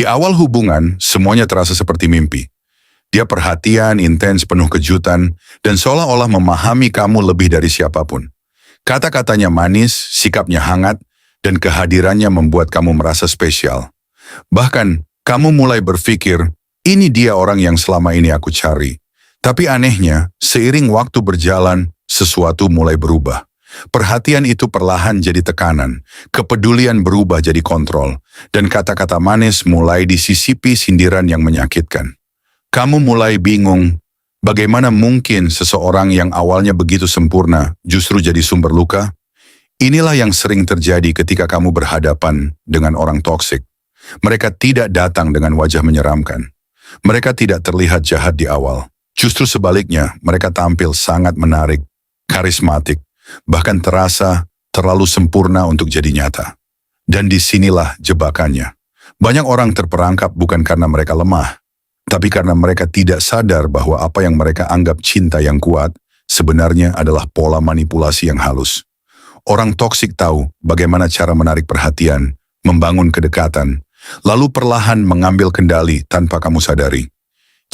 Di awal hubungan, semuanya terasa seperti mimpi. Dia perhatian, intens, penuh kejutan, dan seolah-olah memahami kamu lebih dari siapapun. Kata-katanya manis, sikapnya hangat, dan kehadirannya membuat kamu merasa spesial. Bahkan, kamu mulai berpikir, ini dia orang yang selama ini aku cari. Tapi anehnya, seiring waktu berjalan, sesuatu mulai berubah. Perhatian itu perlahan jadi tekanan, kepedulian berubah jadi kontrol, dan kata-kata manis mulai disisipi sindiran yang menyakitkan. Kamu mulai bingung, bagaimana mungkin seseorang yang awalnya begitu sempurna justru jadi sumber luka? Inilah yang sering terjadi ketika kamu berhadapan dengan orang toksik. Mereka tidak datang dengan wajah menyeramkan. Mereka tidak terlihat jahat di awal. Justru sebaliknya, mereka tampil sangat menarik, karismatik, bahkan terasa terlalu sempurna untuk jadi nyata. Dan disinilah jebakannya. Banyak orang terperangkap bukan karena mereka lemah, tapi karena mereka tidak sadar bahwa apa yang mereka anggap cinta yang kuat, sebenarnya adalah pola manipulasi yang halus. Orang toksik tahu bagaimana cara menarik perhatian, membangun kedekatan, lalu perlahan mengambil kendali tanpa kamu sadari.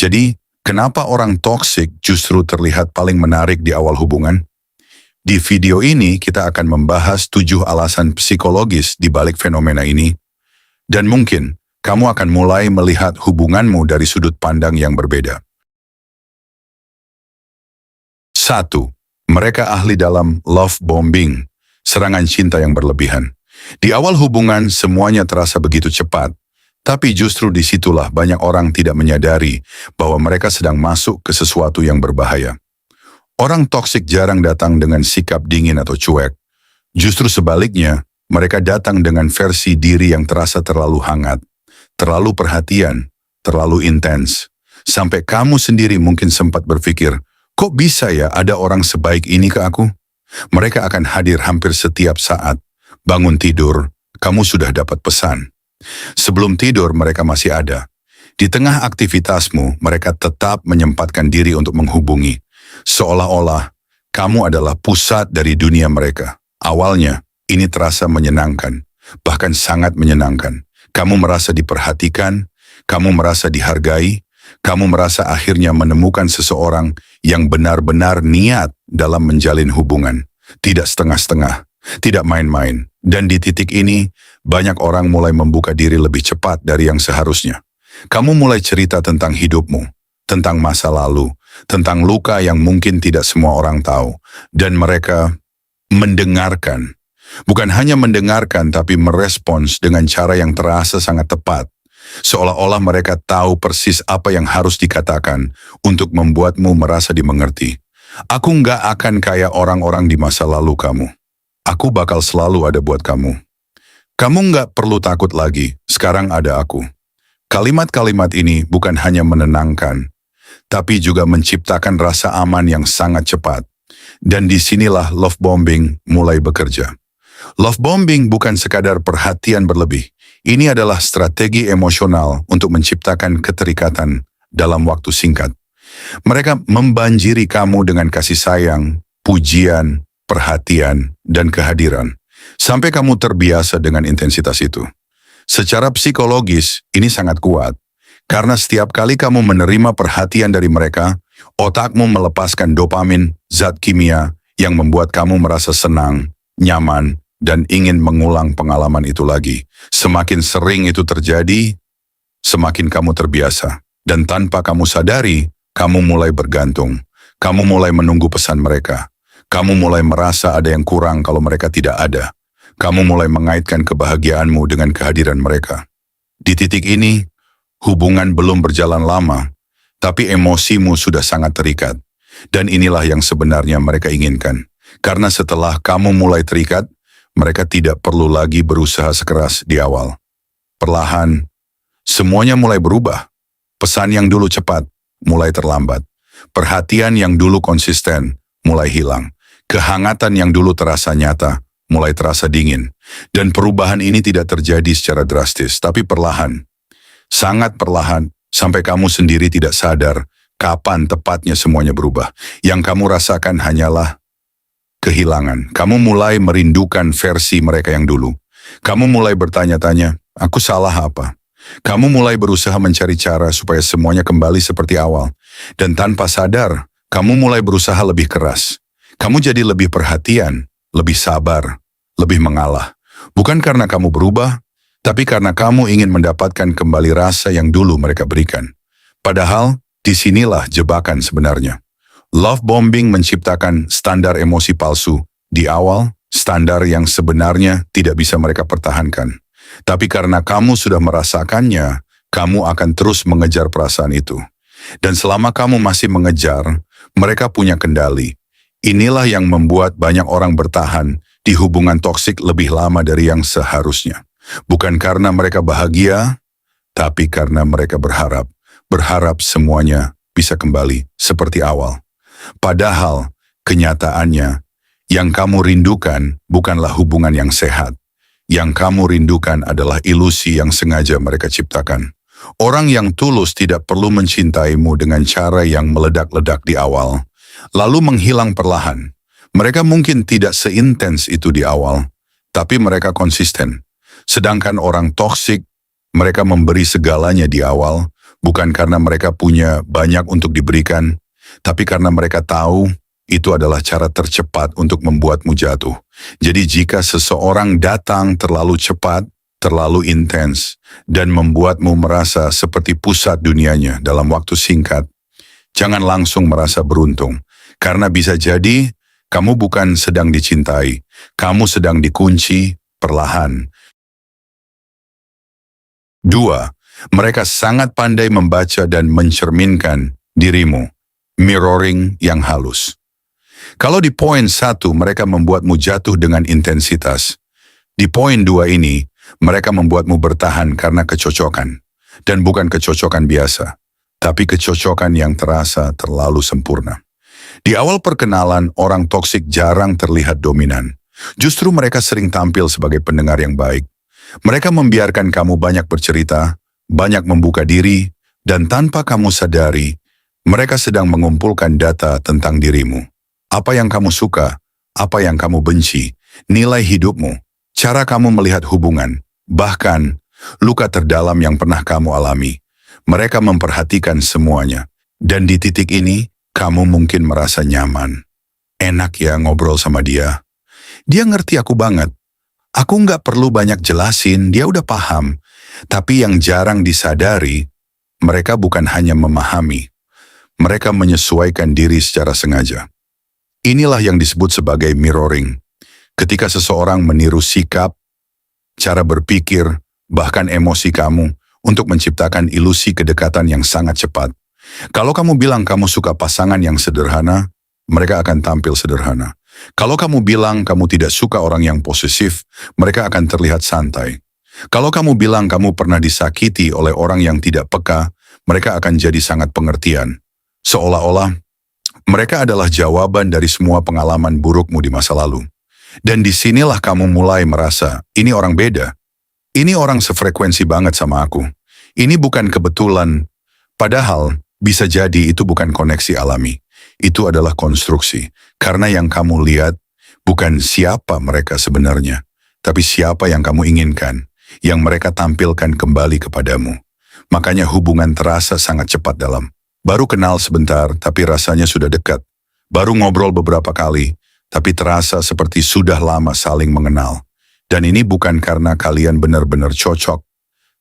Jadi, kenapa orang toksik justru terlihat paling menarik di awal hubungan? Di video ini kita akan membahas 7 alasan psikologis di balik fenomena ini, dan mungkin kamu akan mulai melihat hubunganmu dari sudut pandang yang berbeda. 1. Mereka ahli dalam love bombing, serangan cinta yang berlebihan. Di awal hubungan semuanya terasa begitu cepat, tapi justru disitulah banyak orang tidak menyadari bahwa mereka sedang masuk ke sesuatu yang berbahaya. Orang toksik jarang datang dengan sikap dingin atau cuek. Justru sebaliknya, mereka datang dengan versi diri yang terasa terlalu hangat, terlalu perhatian, terlalu intens. Sampai kamu sendiri mungkin sempat berpikir, kok bisa ya ada orang sebaik ini ke aku? Mereka akan hadir hampir setiap saat. Bangun tidur, kamu sudah dapat pesan. Sebelum tidur mereka masih ada. Di tengah aktivitasmu, mereka tetap menyempatkan diri untuk menghubungi. Seolah-olah kamu adalah pusat dari dunia mereka. Awalnya, ini terasa menyenangkan, bahkan sangat menyenangkan. Kamu merasa diperhatikan, kamu merasa dihargai, kamu merasa akhirnya menemukan seseorang yang benar-benar niat dalam menjalin hubungan. Tidak setengah-setengah, tidak main-main. Dan di titik ini, banyak orang mulai membuka diri lebih cepat dari yang seharusnya. Kamu mulai cerita tentang hidupmu, tentang masa lalu, tentang luka yang mungkin tidak semua orang tahu. Dan mereka mendengarkan. Bukan hanya mendengarkan, tapi merespons dengan cara yang terasa sangat tepat. Seolah-olah mereka tahu persis apa yang harus dikatakan untuk membuatmu merasa dimengerti. Aku nggak akan kayak orang-orang di masa lalu kamu. Aku bakal selalu ada buat kamu. Kamu nggak perlu takut lagi, sekarang ada aku. Kalimat-kalimat ini bukan hanya menenangkan, tapi juga menciptakan rasa aman yang sangat cepat. Dan disinilah love bombing mulai bekerja. Love bombing bukan sekadar perhatian berlebih. Ini adalah strategi emosional untuk menciptakan keterikatan dalam waktu singkat. Mereka membanjiri kamu dengan kasih sayang, pujian, perhatian, dan kehadiran. Sampai kamu terbiasa dengan intensitas itu. Secara psikologis, ini sangat kuat. Karena setiap kali kamu menerima perhatian dari mereka, otakmu melepaskan dopamin, zat kimia yang membuat kamu merasa senang, nyaman, dan ingin mengulang pengalaman itu lagi. Semakin sering itu terjadi, semakin kamu terbiasa. Dan tanpa kamu sadari, kamu mulai bergantung. Kamu mulai menunggu pesan mereka. Kamu mulai merasa ada yang kurang kalau mereka tidak ada. Kamu mulai mengaitkan kebahagiaanmu dengan kehadiran mereka. Di titik ini, hubungan belum berjalan lama, tapi emosimu sudah sangat terikat. Dan inilah yang sebenarnya mereka inginkan. Karena setelah kamu mulai terikat, mereka tidak perlu lagi berusaha sekeras di awal. Perlahan, semuanya mulai berubah. Pesan yang dulu cepat, mulai terlambat. Perhatian yang dulu konsisten, mulai hilang. Kehangatan yang dulu terasa nyata, mulai terasa dingin. Dan perubahan ini tidak terjadi secara drastis, tapi perlahan. Sangat perlahan, sampai kamu sendiri tidak sadar kapan tepatnya semuanya berubah. Yang kamu rasakan hanyalah kehilangan. Kamu mulai merindukan versi mereka yang dulu. Kamu mulai bertanya-tanya, aku salah apa? Kamu mulai berusaha mencari cara supaya semuanya kembali seperti awal. Dan tanpa sadar, kamu mulai berusaha lebih keras. Kamu jadi lebih perhatian, lebih sabar, lebih mengalah. Bukan karena kamu berubah, tapi karena kamu ingin mendapatkan kembali rasa yang dulu mereka berikan. Padahal, disinilah jebakan sebenarnya. Love bombing menciptakan standar emosi palsu. Di awal, standar yang sebenarnya tidak bisa mereka pertahankan. Tapi karena kamu sudah merasakannya, kamu akan terus mengejar perasaan itu. Dan selama kamu masih mengejar, mereka punya kendali. Inilah yang membuat banyak orang bertahan di hubungan toksik lebih lama dari yang seharusnya. Bukan karena mereka bahagia, tapi karena mereka berharap semuanya bisa kembali seperti awal. Padahal, kenyataannya, yang kamu rindukan bukanlah hubungan yang sehat. Yang kamu rindukan adalah ilusi yang sengaja mereka ciptakan. Orang yang tulus tidak perlu mencintaimu dengan cara yang meledak-ledak di awal, lalu menghilang perlahan. Mereka mungkin tidak seintens itu di awal, tapi mereka konsisten. Sedangkan orang toksik, mereka memberi segalanya di awal, bukan karena mereka punya banyak untuk diberikan, tapi karena mereka tahu itu adalah cara tercepat untuk membuatmu jatuh. Jadi jika seseorang datang terlalu cepat, terlalu intens, dan membuatmu merasa seperti pusat dunianya dalam waktu singkat, jangan langsung merasa beruntung. Karena bisa jadi, kamu bukan sedang dicintai, kamu sedang dikunci perlahan. 2. Mereka sangat pandai membaca dan mencerminkan dirimu. Mirroring yang halus. Kalau di poin 1 mereka membuatmu jatuh dengan intensitas, di poin 2 ini mereka membuatmu bertahan karena kecocokan. Dan bukan kecocokan biasa, tapi kecocokan yang terasa terlalu sempurna. Di awal perkenalan, orang toksik jarang terlihat dominan. Justru mereka sering tampil sebagai pendengar yang baik. Mereka membiarkan kamu banyak bercerita, banyak membuka diri, dan tanpa kamu sadari, mereka sedang mengumpulkan data tentang dirimu. Apa yang kamu suka, apa yang kamu benci, nilai hidupmu, cara kamu melihat hubungan, bahkan luka terdalam yang pernah kamu alami. Mereka memperhatikan semuanya. Dan di titik ini, kamu mungkin merasa nyaman. Enak ya ngobrol sama dia. Dia ngerti aku banget. Aku nggak perlu banyak jelasin, dia udah paham. Tapi yang jarang disadari, mereka bukan hanya memahami. Mereka menyesuaikan diri secara sengaja. Inilah yang disebut sebagai mirroring. Ketika seseorang meniru sikap, cara berpikir, bahkan emosi kamu untuk menciptakan ilusi kedekatan yang sangat cepat. Kalau kamu bilang kamu suka pasangan yang sederhana, mereka akan tampil sederhana. Kalau kamu bilang kamu tidak suka orang yang posesif, mereka akan terlihat santai. Kalau kamu bilang kamu pernah disakiti oleh orang yang tidak peka, mereka akan jadi sangat pengertian. Seolah-olah mereka adalah jawaban dari semua pengalaman burukmu di masa lalu. Dan disinilah kamu mulai merasa, ini orang beda. Ini orang sefrekuensi banget sama aku. Ini bukan kebetulan. Padahal, bisa jadi itu bukan koneksi alami. Itu adalah konstruksi. Karena yang kamu lihat, bukan siapa mereka sebenarnya, tapi siapa yang kamu inginkan, yang mereka tampilkan kembali kepadamu. Makanya hubungan terasa sangat cepat dalam. Baru kenal sebentar, tapi rasanya sudah dekat. Baru ngobrol beberapa kali, tapi terasa seperti sudah lama saling mengenal. Dan ini bukan karena kalian benar-benar cocok,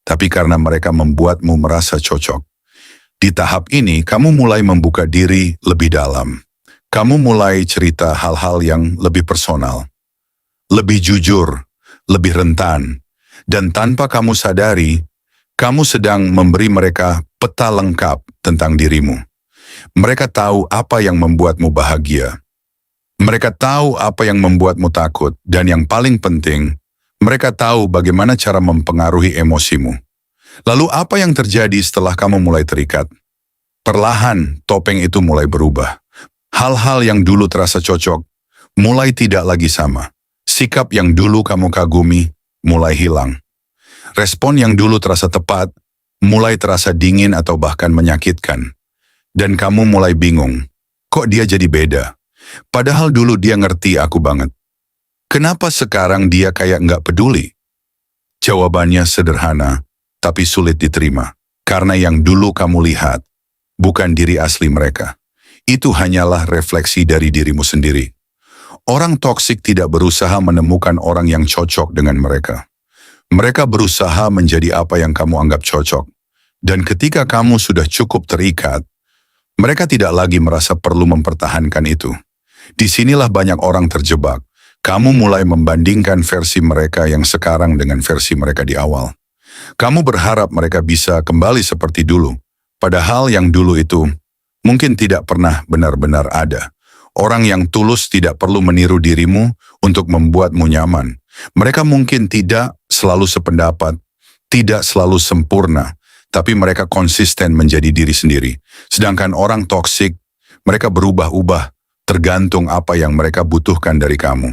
tapi karena mereka membuatmu merasa cocok. Di tahap ini, kamu mulai membuka diri lebih dalam. Kamu mulai cerita hal-hal yang lebih personal, lebih jujur, lebih rentan. Dan tanpa kamu sadari, kamu sedang memberi mereka peta lengkap tentang dirimu. Mereka tahu apa yang membuatmu bahagia. Mereka tahu apa yang membuatmu takut. Dan yang paling penting, mereka tahu bagaimana cara mempengaruhi emosimu. Lalu apa yang terjadi setelah kamu mulai terikat? Perlahan, topeng itu mulai berubah. Hal-hal yang dulu terasa cocok, mulai tidak lagi sama. Sikap yang dulu kamu kagumi, mulai hilang. Respon yang dulu terasa tepat, mulai terasa dingin atau bahkan menyakitkan. Dan kamu mulai bingung, kok dia jadi beda? Padahal dulu dia ngerti aku banget. Kenapa sekarang dia kayak nggak peduli? Jawabannya sederhana, tapi sulit diterima. Karena yang dulu kamu lihat, bukan diri asli mereka. Itu hanyalah refleksi dari dirimu sendiri. Orang toksik tidak berusaha menemukan orang yang cocok dengan mereka. Mereka berusaha menjadi apa yang kamu anggap cocok. Dan ketika kamu sudah cukup terikat, mereka tidak lagi merasa perlu mempertahankan itu. Disinilah banyak orang terjebak. Kamu mulai membandingkan versi mereka yang sekarang dengan versi mereka di awal. Kamu berharap mereka bisa kembali seperti dulu. Padahal yang dulu itu mungkin tidak pernah benar-benar ada. Orang yang tulus tidak perlu meniru dirimu untuk membuatmu nyaman. Mereka mungkin tidak selalu sependapat, tidak selalu sempurna, tapi mereka konsisten menjadi diri sendiri. Sedangkan orang toksik, mereka berubah-ubah, tergantung apa yang mereka butuhkan dari kamu.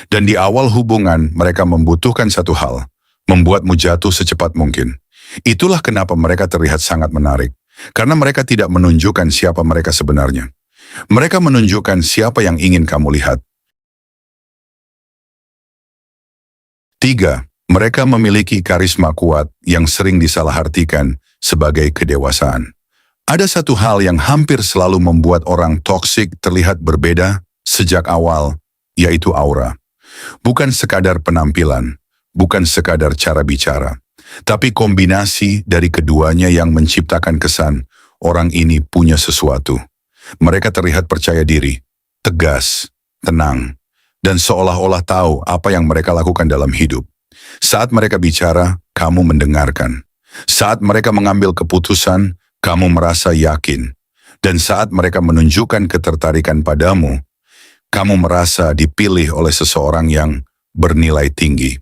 Dan di awal hubungan, mereka membutuhkan satu hal, membuatmu jatuh secepat mungkin. Itulah kenapa mereka terlihat sangat menarik. Karena mereka tidak menunjukkan siapa mereka sebenarnya. Mereka menunjukkan siapa yang ingin kamu lihat. 3. Mereka memiliki karisma kuat yang sering disalahartikan sebagai kedewasaan. Ada satu hal yang hampir selalu membuat orang toksik terlihat berbeda sejak awal, yaitu aura. Bukan sekadar penampilan, bukan sekadar cara bicara, tapi kombinasi dari keduanya yang menciptakan kesan orang ini punya sesuatu. Mereka terlihat percaya diri, tegas, tenang, dan seolah-olah tahu apa yang mereka lakukan dalam hidup. Saat mereka bicara, kamu mendengarkan. Saat mereka mengambil keputusan, kamu merasa yakin. Dan saat mereka menunjukkan ketertarikan padamu, kamu merasa dipilih oleh seseorang yang bernilai tinggi.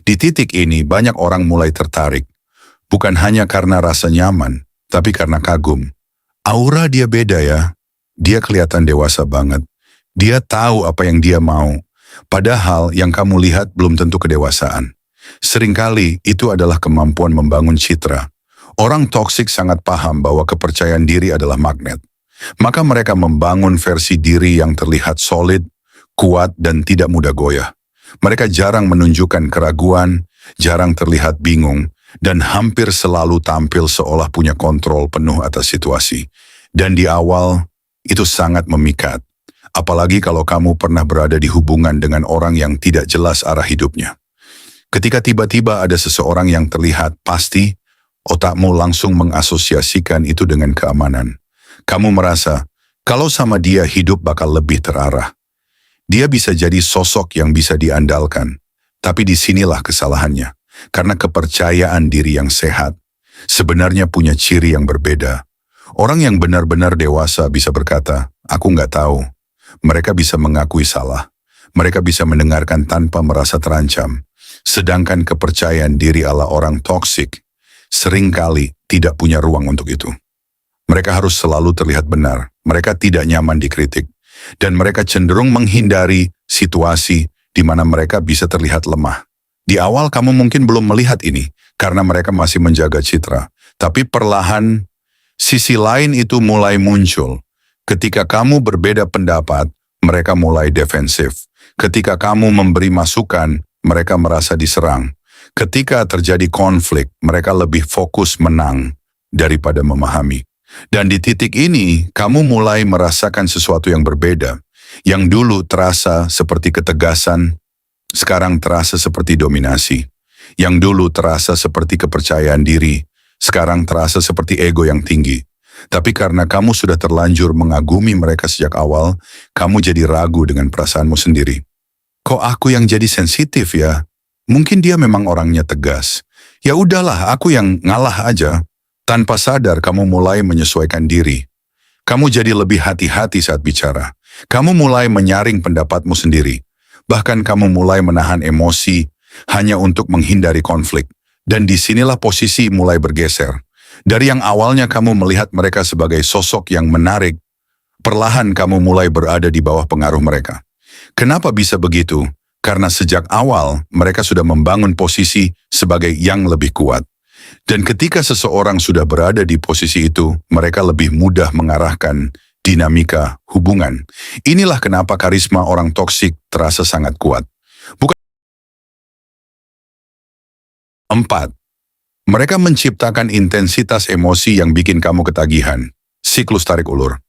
Di titik ini, banyak orang mulai tertarik. Bukan hanya karena rasa nyaman, tapi karena kagum. Aura dia beda ya. Dia kelihatan dewasa banget. Dia tahu apa yang dia mau. Padahal yang kamu lihat belum tentu kedewasaan. Seringkali itu adalah kemampuan membangun citra. Orang toksik sangat paham bahwa kepercayaan diri adalah magnet. Maka mereka membangun versi diri yang terlihat solid, kuat, dan tidak mudah goyah. Mereka jarang menunjukkan keraguan, jarang terlihat bingung, dan hampir selalu tampil seolah punya kontrol penuh atas situasi. Dan di awal, itu sangat memikat. Apalagi kalau kamu pernah berada di hubungan dengan orang yang tidak jelas arah hidupnya. Ketika tiba-tiba ada seseorang yang terlihat pasti, otakmu langsung mengasosiasikan itu dengan keamanan. Kamu merasa, kalau sama dia hidup bakal lebih terarah. Dia bisa jadi sosok yang bisa diandalkan. Tapi disinilah kesalahannya. Karena kepercayaan diri yang sehat sebenarnya punya ciri yang berbeda. Orang yang benar-benar dewasa bisa berkata, aku nggak tahu. Mereka bisa mengakui salah. Mereka bisa mendengarkan tanpa merasa terancam. Sedangkan kepercayaan diri ala orang toksik seringkali tidak punya ruang untuk itu. Mereka harus selalu terlihat benar. Mereka tidak nyaman dikritik. Dan mereka cenderung menghindari situasi di mana mereka bisa terlihat lemah. Di awal kamu mungkin belum melihat ini karena mereka masih menjaga citra. Tapi perlahan sisi lain itu mulai muncul. Ketika kamu berbeda pendapat, mereka mulai defensif. Ketika kamu memberi masukan, mereka merasa diserang. Ketika terjadi konflik, mereka lebih fokus menang daripada memahami. Dan di titik ini, kamu mulai merasakan sesuatu yang berbeda. Yang dulu terasa seperti ketegasan, sekarang terasa seperti dominasi. Yang dulu terasa seperti kepercayaan diri, sekarang terasa seperti ego yang tinggi. Tapi karena kamu sudah terlanjur mengagumi mereka sejak awal, kamu jadi ragu dengan perasaanmu sendiri. Kok aku yang jadi sensitif ya? Mungkin dia memang orangnya tegas. Ya udahlah, aku yang ngalah aja. Tanpa sadar kamu mulai menyesuaikan diri. Kamu jadi lebih hati-hati saat bicara. Kamu mulai menyaring pendapatmu sendiri. Bahkan kamu mulai menahan emosi hanya untuk menghindari konflik. Dan disinilah posisi mulai bergeser. Dari yang awalnya kamu melihat mereka sebagai sosok yang menarik, perlahan kamu mulai berada di bawah pengaruh mereka. Kenapa bisa begitu? Karena sejak awal mereka sudah membangun posisi sebagai yang lebih kuat. Dan ketika seseorang sudah berada di posisi itu, mereka lebih mudah mengarahkan dinamika hubungan. Inilah kenapa karisma orang toksik terasa sangat kuat. 4. Mereka menciptakan intensitas emosi yang bikin kamu ketagihan. Siklus tarik ulur.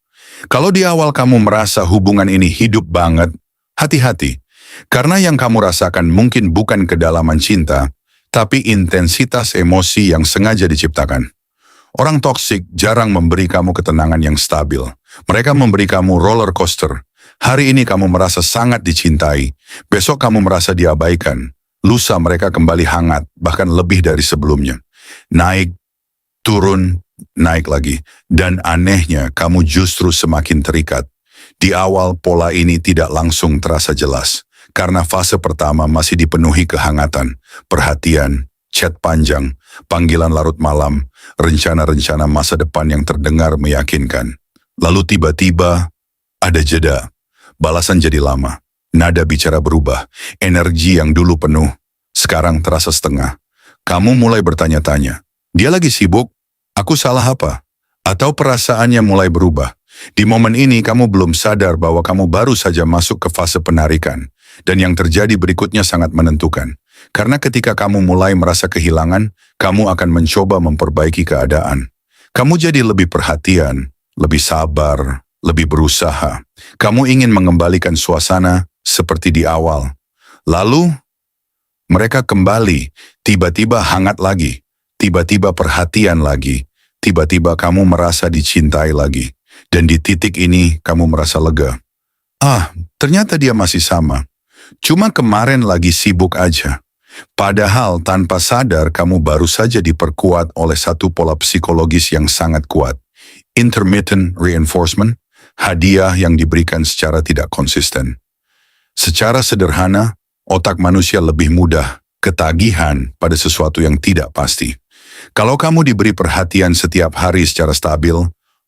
Kalau di awal kamu merasa hubungan ini hidup banget, hati-hati. Karena yang kamu rasakan mungkin bukan kedalaman cinta, tapi intensitas emosi yang sengaja diciptakan. Orang toksik jarang memberi kamu ketenangan yang stabil. Mereka memberi kamu roller coaster. Hari ini kamu merasa sangat dicintai, besok kamu merasa diabaikan. Lusa mereka kembali hangat, bahkan lebih dari sebelumnya. Naik, turun, naik lagi. Dan anehnya, kamu justru semakin terikat. Di awal, pola ini tidak langsung terasa jelas. Karena fase pertama masih dipenuhi kehangatan, perhatian, chat panjang, panggilan larut malam, rencana-rencana masa depan yang terdengar meyakinkan. Lalu tiba-tiba, ada jeda. Balasan jadi lama. Nada bicara berubah. Energi yang dulu penuh, sekarang terasa setengah. Kamu mulai bertanya-tanya, dia lagi sibuk? Aku salah apa? Atau perasaannya mulai berubah? Di momen ini kamu belum sadar bahwa kamu baru saja masuk ke fase penarikan. Dan yang terjadi berikutnya sangat menentukan. Karena ketika kamu mulai merasa kehilangan, kamu akan mencoba memperbaiki keadaan. Kamu jadi lebih perhatian, lebih sabar, lebih berusaha. Kamu ingin mengembalikan suasana seperti di awal. Lalu, mereka kembali, tiba-tiba hangat lagi, tiba-tiba perhatian lagi, tiba-tiba kamu merasa dicintai lagi. Dan di titik ini kamu merasa lega. Ternyata dia masih sama. Cuma kemarin lagi sibuk aja. Padahal tanpa sadar kamu baru saja diperkuat oleh satu pola psikologis yang sangat kuat. Intermittent reinforcement, hadiah yang diberikan secara tidak konsisten. Secara sederhana, otak manusia lebih mudah ketagihan pada sesuatu yang tidak pasti. Kalau kamu diberi perhatian setiap hari secara stabil,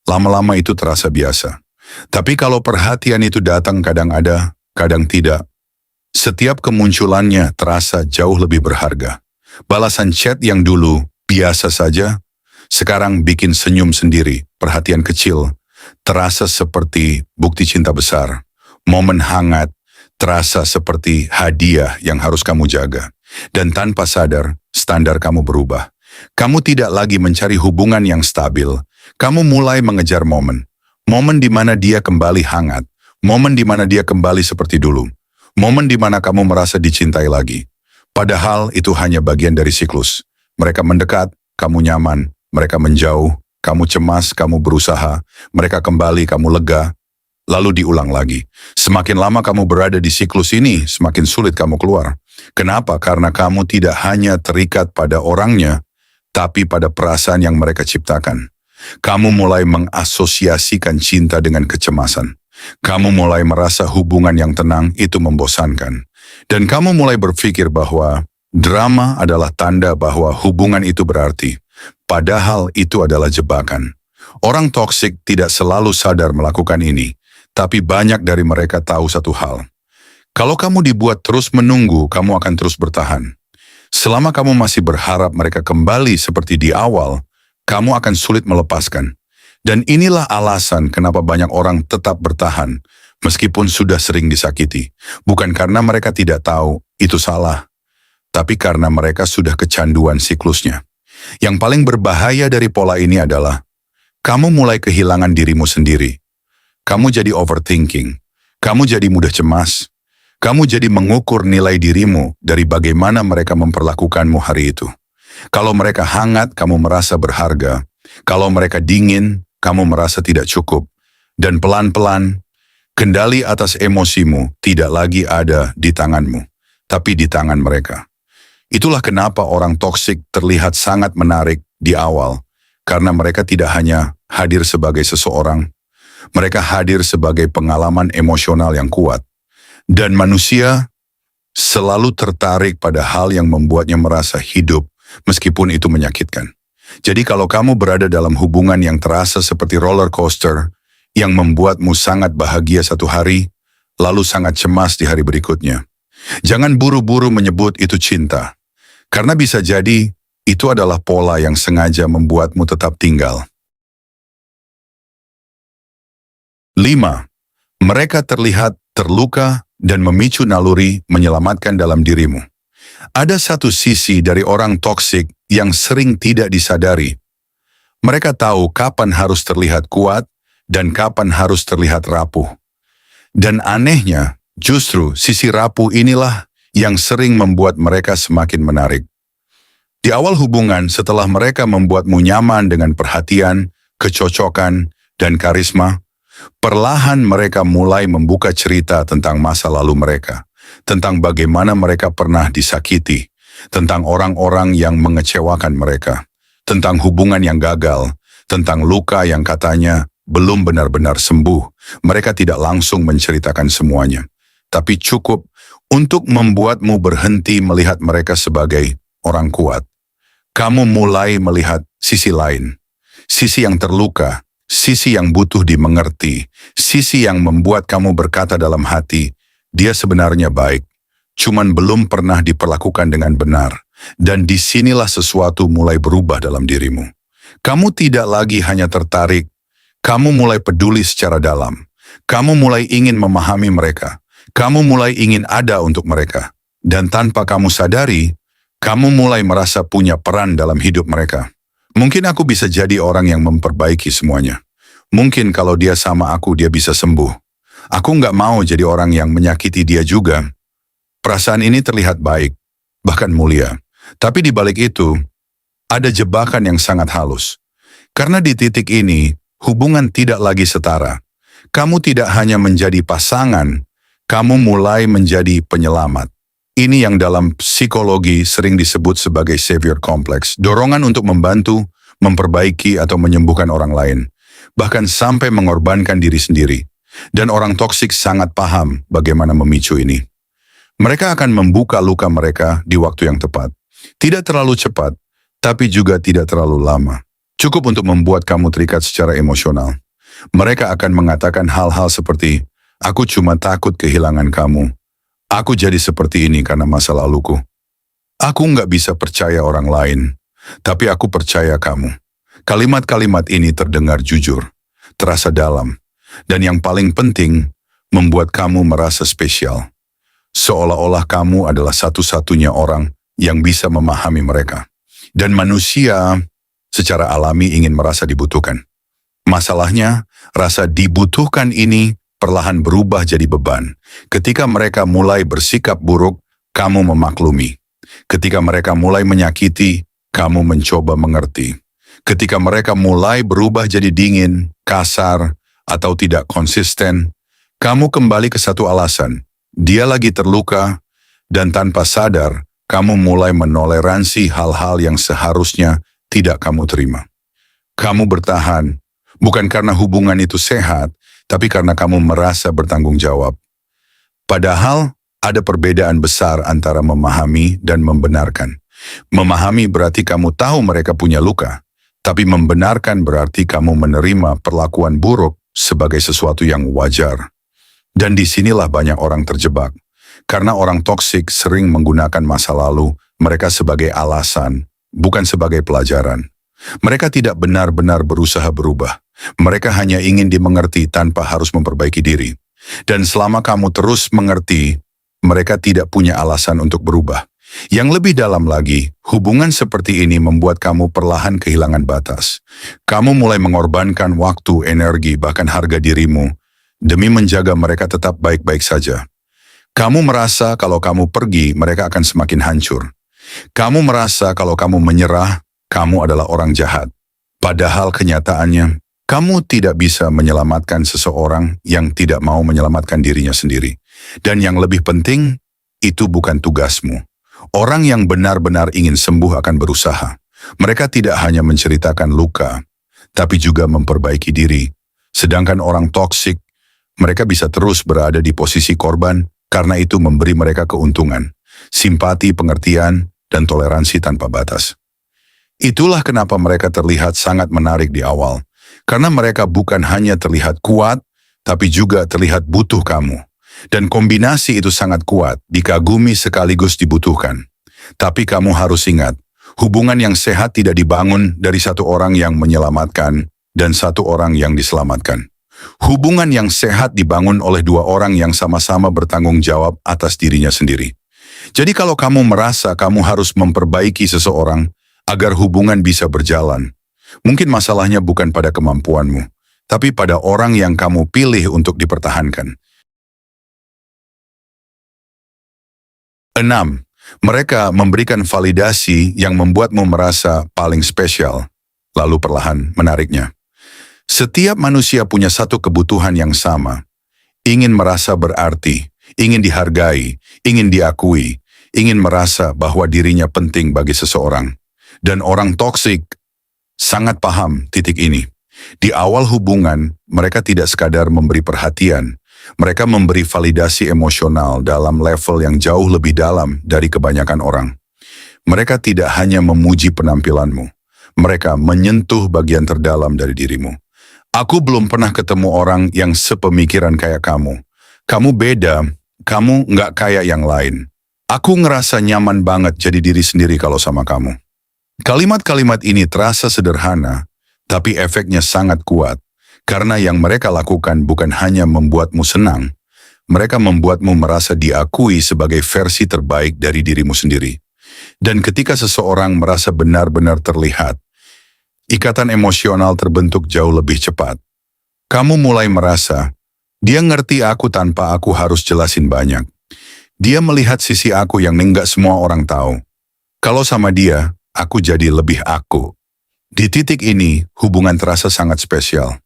lama-lama itu terasa biasa. Tapi kalau perhatian itu datang kadang ada, kadang tidak, setiap kemunculannya terasa jauh lebih berharga. Balasan chat yang dulu biasa saja, sekarang bikin senyum sendiri, perhatian kecil, terasa seperti bukti cinta besar. Momen hangat, terasa seperti hadiah yang harus kamu jaga. Dan tanpa sadar, standar kamu berubah. Kamu tidak lagi mencari hubungan yang stabil. Kamu mulai mengejar momen. Momen di mana dia kembali hangat. Momen di mana dia kembali seperti dulu. Momen di mana kamu merasa dicintai lagi. Padahal itu hanya bagian dari siklus. Mereka mendekat, kamu nyaman. Mereka menjauh, kamu cemas, kamu berusaha. Mereka kembali, kamu lega. Lalu diulang lagi. Semakin lama kamu berada di siklus ini, semakin sulit kamu keluar. Kenapa? Karena kamu tidak hanya terikat pada orangnya, tapi pada perasaan yang mereka ciptakan. Kamu mulai mengasosiasikan cinta dengan kecemasan. Kamu mulai merasa hubungan yang tenang itu membosankan. Dan kamu mulai berpikir bahwa drama adalah tanda bahwa hubungan itu berarti. Padahal itu adalah jebakan. Orang toksik tidak selalu sadar melakukan ini. Tapi banyak dari mereka tahu satu hal. Kalau kamu dibuat terus menunggu, kamu akan terus bertahan. Selama kamu masih berharap mereka kembali seperti di awal, kamu akan sulit melepaskan. Dan inilah alasan kenapa banyak orang tetap bertahan, meskipun sudah sering disakiti. Bukan karena mereka tidak tahu, itu salah. Tapi karena mereka sudah kecanduan siklusnya. Yang paling berbahaya dari pola ini adalah, kamu mulai kehilangan dirimu sendiri. Kamu jadi overthinking, kamu jadi mudah cemas, kamu jadi mengukur nilai dirimu dari bagaimana mereka memperlakukanmu hari itu. Kalau mereka hangat, kamu merasa berharga. Kalau mereka dingin, kamu merasa tidak cukup. Dan pelan-pelan, kendali atas emosimu tidak lagi ada di tanganmu, tapi di tangan mereka. Itulah kenapa orang toksik terlihat sangat menarik di awal, karena mereka tidak hanya hadir sebagai seseorang, mereka hadir sebagai pengalaman emosional yang kuat. Dan manusia selalu tertarik pada hal yang membuatnya merasa hidup, meskipun itu menyakitkan. Jadi kalau kamu berada dalam hubungan yang terasa seperti roller coaster, yang membuatmu sangat bahagia satu hari, lalu sangat cemas di hari berikutnya, jangan buru-buru menyebut itu cinta. Karena bisa jadi, itu adalah pola yang sengaja membuatmu tetap tinggal. 5. Mereka terlihat terluka dan memicu naluri menyelamatkan dalam dirimu. Ada satu sisi dari orang toksik yang sering tidak disadari. Mereka tahu kapan harus terlihat kuat dan kapan harus terlihat rapuh. Dan anehnya, justru sisi rapuh inilah yang sering membuat mereka semakin menarik. Di awal hubungan, setelah mereka membuatmu nyaman dengan perhatian, kecocokan, dan karisma, perlahan mereka mulai membuka cerita tentang masa lalu mereka, tentang bagaimana mereka pernah disakiti, tentang orang-orang yang mengecewakan mereka, tentang hubungan yang gagal, tentang luka yang katanya belum benar-benar sembuh. Mereka tidak langsung menceritakan semuanya, tapi cukup untuk membuatmu berhenti melihat mereka sebagai orang kuat. Kamu mulai melihat sisi lain, sisi yang terluka, sisi yang butuh dimengerti, sisi yang membuat kamu berkata dalam hati, dia sebenarnya baik, cuman belum pernah diperlakukan dengan benar. Dan disinilah sesuatu mulai berubah dalam dirimu. Kamu tidak lagi hanya tertarik, kamu mulai peduli secara dalam. Kamu mulai ingin memahami mereka. Kamu mulai ingin ada untuk mereka. Dan tanpa kamu sadari, kamu mulai merasa punya peran dalam hidup mereka. Mungkin aku bisa jadi orang yang memperbaiki semuanya. Mungkin kalau dia sama aku, dia bisa sembuh. Aku nggak mau jadi orang yang menyakiti dia juga. Perasaan ini terlihat baik, bahkan mulia. Tapi di balik itu, ada jebakan yang sangat halus. Karena di titik ini, hubungan tidak lagi setara. Kamu tidak hanya menjadi pasangan, kamu mulai menjadi penyelamat. Ini yang dalam psikologi sering disebut sebagai savior complex, dorongan untuk membantu, memperbaiki atau menyembuhkan orang lain, bahkan sampai mengorbankan diri sendiri. Dan orang toksik sangat paham bagaimana memicu ini. Mereka akan membuka luka mereka di waktu yang tepat. Tidak terlalu cepat, tapi juga tidak terlalu lama. Cukup untuk membuat kamu terikat secara emosional. Mereka akan mengatakan hal-hal seperti, aku cuma takut kehilangan kamu. Aku jadi seperti ini karena masa laluku. Aku nggak bisa percaya orang lain, tapi aku percaya kamu. Kalimat-kalimat ini terdengar jujur, terasa dalam, dan yang paling penting, membuat kamu merasa spesial. Seolah-olah kamu adalah satu-satunya orang yang bisa memahami mereka. Dan manusia secara alami ingin merasa dibutuhkan. Masalahnya, rasa dibutuhkan ini perlahan berubah jadi beban. Ketika mereka mulai bersikap buruk, kamu memaklumi. Ketika mereka mulai menyakiti, kamu mencoba mengerti. Ketika mereka mulai berubah jadi dingin, kasar, atau tidak konsisten, kamu kembali ke satu alasan. Dia lagi terluka, dan tanpa sadar, kamu mulai menoleransi hal-hal yang seharusnya tidak kamu terima. Kamu bertahan, bukan karena hubungan itu sehat, tapi karena kamu merasa bertanggung jawab. Padahal, ada perbedaan besar antara memahami dan membenarkan. Memahami berarti kamu tahu mereka punya luka, tapi membenarkan berarti kamu menerima perlakuan buruk sebagai sesuatu yang wajar. Dan disinilah banyak orang terjebak. Karena orang toksik sering menggunakan masa lalu mereka sebagai alasan, bukan sebagai pelajaran. Mereka tidak benar-benar berusaha berubah. Mereka hanya ingin dimengerti tanpa harus memperbaiki diri. Dan selama kamu terus mengerti, mereka tidak punya alasan untuk berubah. Yang lebih dalam lagi, hubungan seperti ini membuat kamu perlahan kehilangan batas. Kamu mulai mengorbankan waktu, energi, bahkan harga dirimu demi menjaga mereka tetap baik-baik saja. Kamu merasa kalau kamu pergi, mereka akan semakin hancur. Kamu merasa kalau kamu menyerah, kamu adalah orang jahat. Padahal kenyataannya, kamu tidak bisa menyelamatkan seseorang yang tidak mau menyelamatkan dirinya sendiri. Dan yang lebih penting, itu bukan tugasmu. Orang yang benar-benar ingin sembuh akan berusaha. Mereka tidak hanya menceritakan luka, tapi juga memperbaiki diri. Sedangkan orang toksik, mereka bisa terus berada di posisi korban karena itu memberi mereka keuntungan, simpati, pengertian, dan toleransi tanpa batas. Itulah kenapa mereka terlihat sangat menarik di awal. Karena mereka bukan hanya terlihat kuat, tapi juga terlihat butuh kamu. Dan kombinasi itu sangat kuat, dikagumi sekaligus dibutuhkan. Tapi kamu harus ingat, hubungan yang sehat tidak dibangun dari satu orang yang menyelamatkan dan satu orang yang diselamatkan. Hubungan yang sehat dibangun oleh dua orang yang sama-sama bertanggung jawab atas dirinya sendiri. Jadi kalau kamu merasa kamu harus memperbaiki seseorang agar hubungan bisa berjalan, mungkin masalahnya bukan pada kemampuanmu, tapi pada orang yang kamu pilih untuk dipertahankan. 6. Mereka memberikan validasi yang membuatmu merasa paling spesial, lalu perlahan menariknya. Setiap manusia punya satu kebutuhan yang sama, ingin merasa berarti, ingin dihargai, ingin diakui, ingin merasa bahwa dirinya penting bagi seseorang. Dan orang toksik sangat paham titik ini. Di awal hubungan, mereka tidak sekadar memberi perhatian, mereka memberi validasi emosional dalam level yang jauh lebih dalam dari kebanyakan orang. Mereka tidak hanya memuji penampilanmu, mereka menyentuh bagian terdalam dari dirimu. Aku belum pernah ketemu orang yang sepemikiran kayak kamu. Kamu beda, kamu nggak kayak yang lain. Aku ngerasa nyaman banget jadi diri sendiri kalau sama kamu. Kalimat-kalimat ini terasa sederhana, tapi efeknya sangat kuat. Karena yang mereka lakukan bukan hanya membuatmu senang, mereka membuatmu merasa diakui sebagai versi terbaik dari dirimu sendiri. Dan ketika seseorang merasa benar-benar terlihat, ikatan emosional terbentuk jauh lebih cepat. Kamu mulai merasa, dia ngerti aku tanpa aku harus jelasin banyak. Dia melihat sisi aku yang enggak semua orang tahu. Kalau sama dia, aku jadi lebih aku. Di titik ini, hubungan terasa sangat spesial.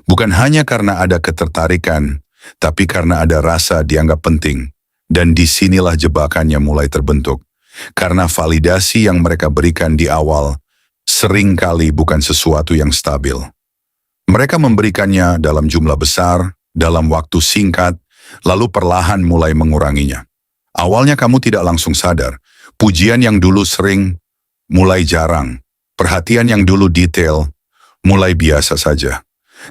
Bukan hanya karena ada ketertarikan, tapi karena ada rasa dianggap penting. Dan disinilah jebakannya mulai terbentuk. Karena validasi yang mereka berikan di awal, seringkali bukan sesuatu yang stabil. Mereka memberikannya dalam jumlah besar, dalam waktu singkat, lalu perlahan mulai menguranginya. Awalnya kamu tidak langsung sadar, pujian yang dulu sering, mulai jarang. Perhatian yang dulu detail, mulai biasa saja.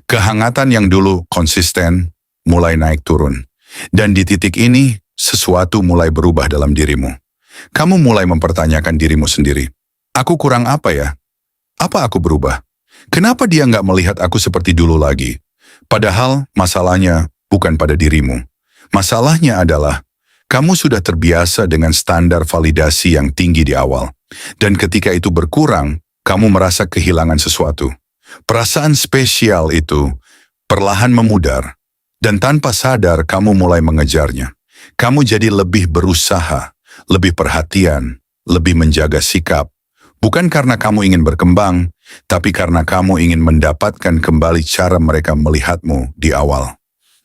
Kehangatan yang dulu konsisten, mulai naik turun. Dan di titik ini, sesuatu mulai berubah dalam dirimu. Kamu mulai mempertanyakan dirimu sendiri. Aku kurang apa ya? Apa aku berubah? Kenapa dia nggak melihat aku seperti dulu lagi? Padahal masalahnya bukan pada dirimu. Masalahnya adalah, kamu sudah terbiasa dengan standar validasi yang tinggi di awal. Dan ketika itu berkurang, kamu merasa kehilangan sesuatu. Perasaan spesial itu perlahan memudar. Dan tanpa sadar kamu mulai mengejarnya. Kamu jadi lebih berusaha, lebih perhatian, lebih menjaga sikap. Bukan karena kamu ingin berkembang, tapi karena kamu ingin mendapatkan kembali cara mereka melihatmu di awal.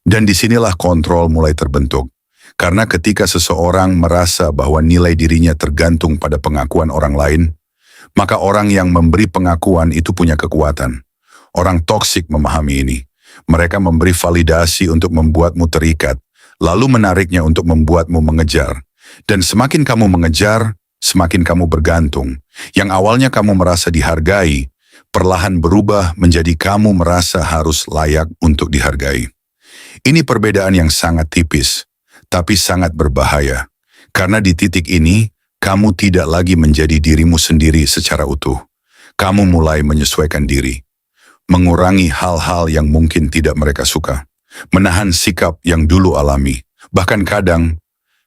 Dan disinilah kontrol mulai terbentuk. Karena ketika seseorang merasa bahwa nilai dirinya tergantung pada pengakuan orang lain, maka orang yang memberi pengakuan itu punya kekuatan. Orang toksik memahami ini. Mereka memberi validasi untuk membuatmu terikat, lalu menariknya untuk membuatmu mengejar. Dan semakin kamu mengejar, semakin kamu bergantung. Yang awalnya kamu merasa dihargai, perlahan berubah menjadi kamu merasa harus layak untuk dihargai. Ini perbedaan yang sangat tipis, tapi sangat berbahaya. Karena di titik ini, kamu tidak lagi menjadi dirimu sendiri secara utuh. Kamu mulai menyesuaikan diri. Mengurangi hal-hal yang mungkin tidak mereka suka. Menahan sikap yang dulu alami. Bahkan kadang,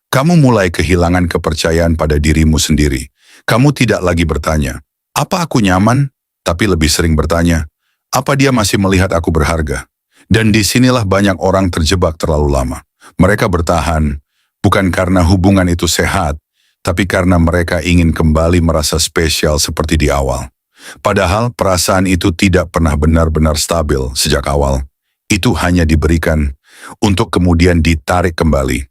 kamu mulai kehilangan kepercayaan pada dirimu sendiri. Kamu tidak lagi bertanya, apa aku nyaman? Tapi lebih sering bertanya, apa dia masih melihat aku berharga? Dan disinilah banyak orang terjebak terlalu lama. Mereka bertahan, bukan karena hubungan itu sehat, tapi karena mereka ingin kembali merasa spesial seperti di awal. Padahal perasaan itu tidak pernah benar-benar stabil sejak awal. Itu hanya diberikan untuk kemudian ditarik kembali.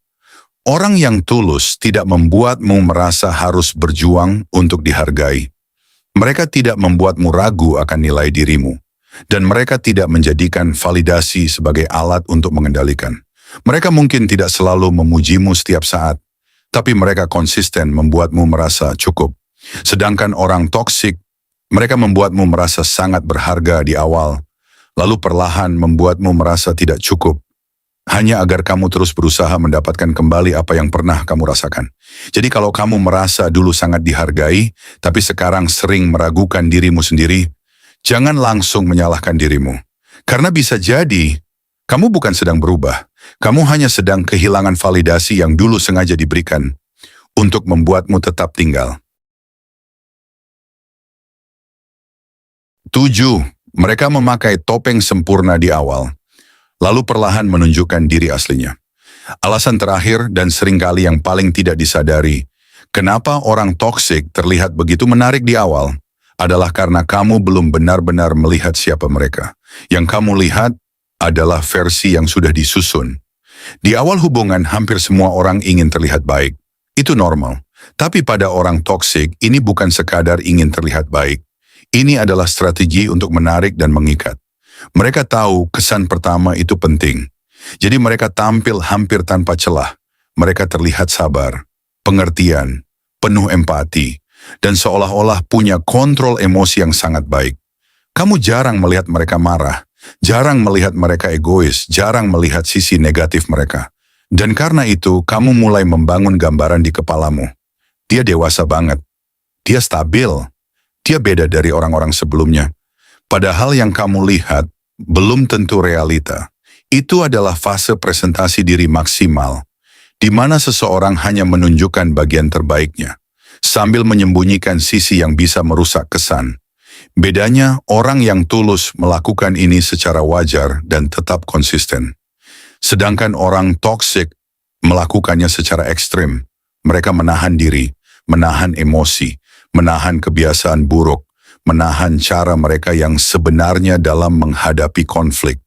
Orang yang tulus tidak membuatmu merasa harus berjuang untuk dihargai. Mereka tidak membuatmu ragu akan nilai dirimu. Dan mereka tidak menjadikan validasi sebagai alat untuk mengendalikan. Mereka mungkin tidak selalu memujimu setiap saat, tapi mereka konsisten membuatmu merasa cukup. Sedangkan orang toksik, mereka membuatmu merasa sangat berharga di awal, lalu perlahan membuatmu merasa tidak cukup, hanya agar kamu terus berusaha mendapatkan kembali apa yang pernah kamu rasakan. Jadi kalau kamu merasa dulu sangat dihargai, tapi sekarang sering meragukan dirimu sendiri, jangan langsung menyalahkan dirimu. Karena bisa jadi, kamu bukan sedang berubah. Kamu hanya sedang kehilangan validasi yang dulu sengaja diberikan. untuk membuatmu tetap tinggal. 7. Mereka memakai topeng sempurna di awal, lalu perlahan menunjukkan diri aslinya. Alasan terakhir dan seringkali yang paling tidak disadari, kenapa orang toksik terlihat begitu menarik di awal, adalah karena kamu belum benar-benar melihat siapa mereka. Yang kamu lihat adalah versi yang sudah disusun. Di awal hubungan, hampir semua orang ingin terlihat baik. Itu normal. Tapi pada orang toksik, ini bukan sekadar ingin terlihat baik. Ini adalah strategi untuk menarik dan mengikat. Mereka tahu kesan pertama itu penting. Jadi mereka tampil hampir tanpa celah. Mereka terlihat sabar, pengertian, penuh empati, dan seolah-olah punya kontrol emosi yang sangat baik. Kamu jarang melihat mereka marah, jarang melihat mereka egois, jarang melihat sisi negatif mereka. Dan karena itu, kamu mulai membangun gambaran di kepalamu. Dia dewasa banget. Dia stabil. Dia beda dari orang-orang sebelumnya. Padahal yang kamu lihat belum tentu realita. Itu adalah fase presentasi diri maksimal, di mana seseorang hanya menunjukkan bagian terbaiknya, sambil menyembunyikan sisi yang bisa merusak kesan. Bedanya, orang yang tulus melakukan ini secara wajar dan tetap konsisten. Sedangkan orang toksik melakukannya secara ekstrim. Mereka menahan diri, menahan emosi, menahan kebiasaan buruk, menahan cara mereka yang sebenarnya dalam menghadapi konflik.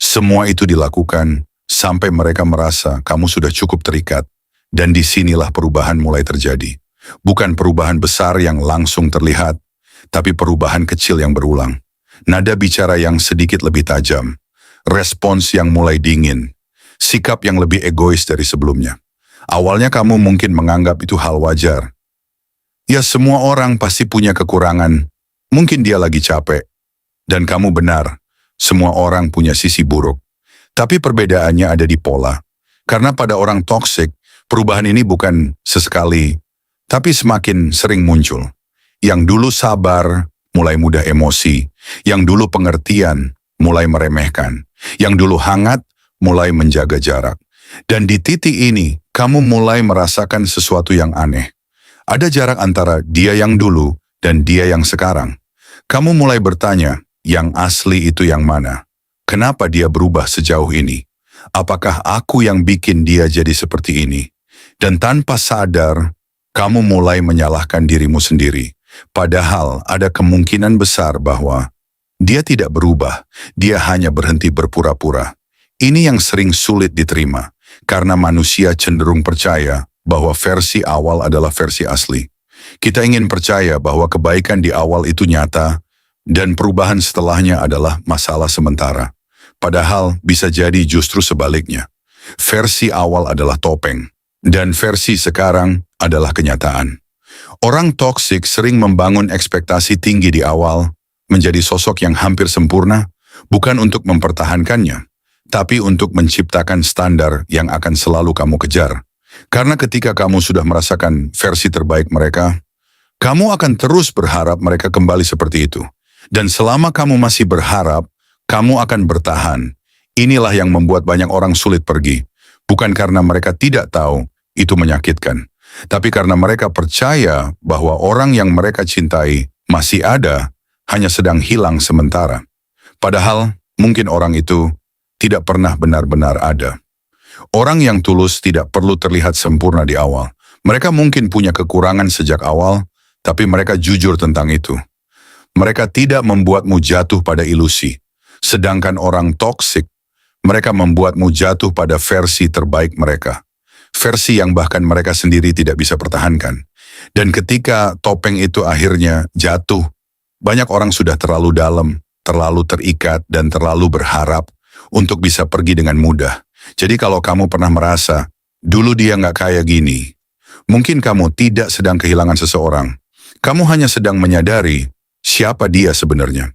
Semua itu dilakukan sampai mereka merasa kamu sudah cukup terikat, dan disinilah perubahan mulai terjadi. Bukan perubahan besar yang langsung terlihat, tapi perubahan kecil yang berulang. Nada bicara yang sedikit lebih tajam, respons yang mulai dingin, sikap yang lebih egois dari sebelumnya. Awalnya kamu mungkin menganggap itu hal wajar. Ya, semua orang pasti punya kekurangan, mungkin dia lagi capek. Dan kamu benar. Semua orang punya sisi buruk. Tapi perbedaannya ada di pola. Karena pada orang toksik, perubahan ini bukan sesekali, tapi semakin sering muncul. Yang dulu sabar, mulai mudah emosi. Yang dulu pengertian, mulai meremehkan. Yang dulu hangat, mulai menjaga jarak. Dan di titik ini, kamu mulai merasakan sesuatu yang aneh. Ada jarak antara dia yang dulu dan dia yang sekarang. Kamu mulai bertanya, yang asli itu yang mana? Kenapa dia berubah sejauh ini? Apakah aku yang bikin dia jadi seperti ini? Dan tanpa sadar, kamu mulai menyalahkan dirimu sendiri. Padahal ada kemungkinan besar bahwa dia tidak berubah, dia hanya berhenti berpura-pura. Ini yang sering sulit diterima, karena manusia cenderung percaya bahwa versi awal adalah versi asli. Kita ingin percaya bahwa kebaikan di awal itu nyata, dan perubahan setelahnya adalah masalah sementara. Padahal bisa jadi justru sebaliknya. Versi awal adalah topeng, dan versi sekarang adalah kenyataan. Orang toksik sering membangun ekspektasi tinggi di awal, menjadi sosok yang hampir sempurna, bukan untuk mempertahankannya, tapi untuk menciptakan standar yang akan selalu kamu kejar. Karena ketika kamu sudah merasakan versi terbaik mereka, kamu akan terus berharap mereka kembali seperti itu. Dan selama kamu masih berharap, kamu akan bertahan. Inilah yang membuat banyak orang sulit pergi. Bukan karena mereka tidak tahu itu menyakitkan, tapi karena mereka percaya bahwa orang yang mereka cintai masih ada, hanya sedang hilang sementara. Padahal mungkin orang itu tidak pernah benar-benar ada. Orang yang tulus tidak perlu terlihat sempurna di awal. Mereka mungkin punya kekurangan sejak awal, tapi mereka jujur tentang itu. Mereka tidak membuatmu jatuh pada ilusi. Sedangkan orang toksik, mereka membuatmu jatuh pada versi terbaik mereka. Versi yang bahkan mereka sendiri tidak bisa pertahankan. Dan ketika topeng itu akhirnya jatuh, banyak orang sudah terlalu dalam, terlalu terikat, dan terlalu berharap untuk bisa pergi dengan mudah. Jadi kalau kamu pernah merasa, dulu dia nggak kayak gini, mungkin kamu tidak sedang kehilangan seseorang. Kamu hanya sedang menyadari siapa dia sebenarnya.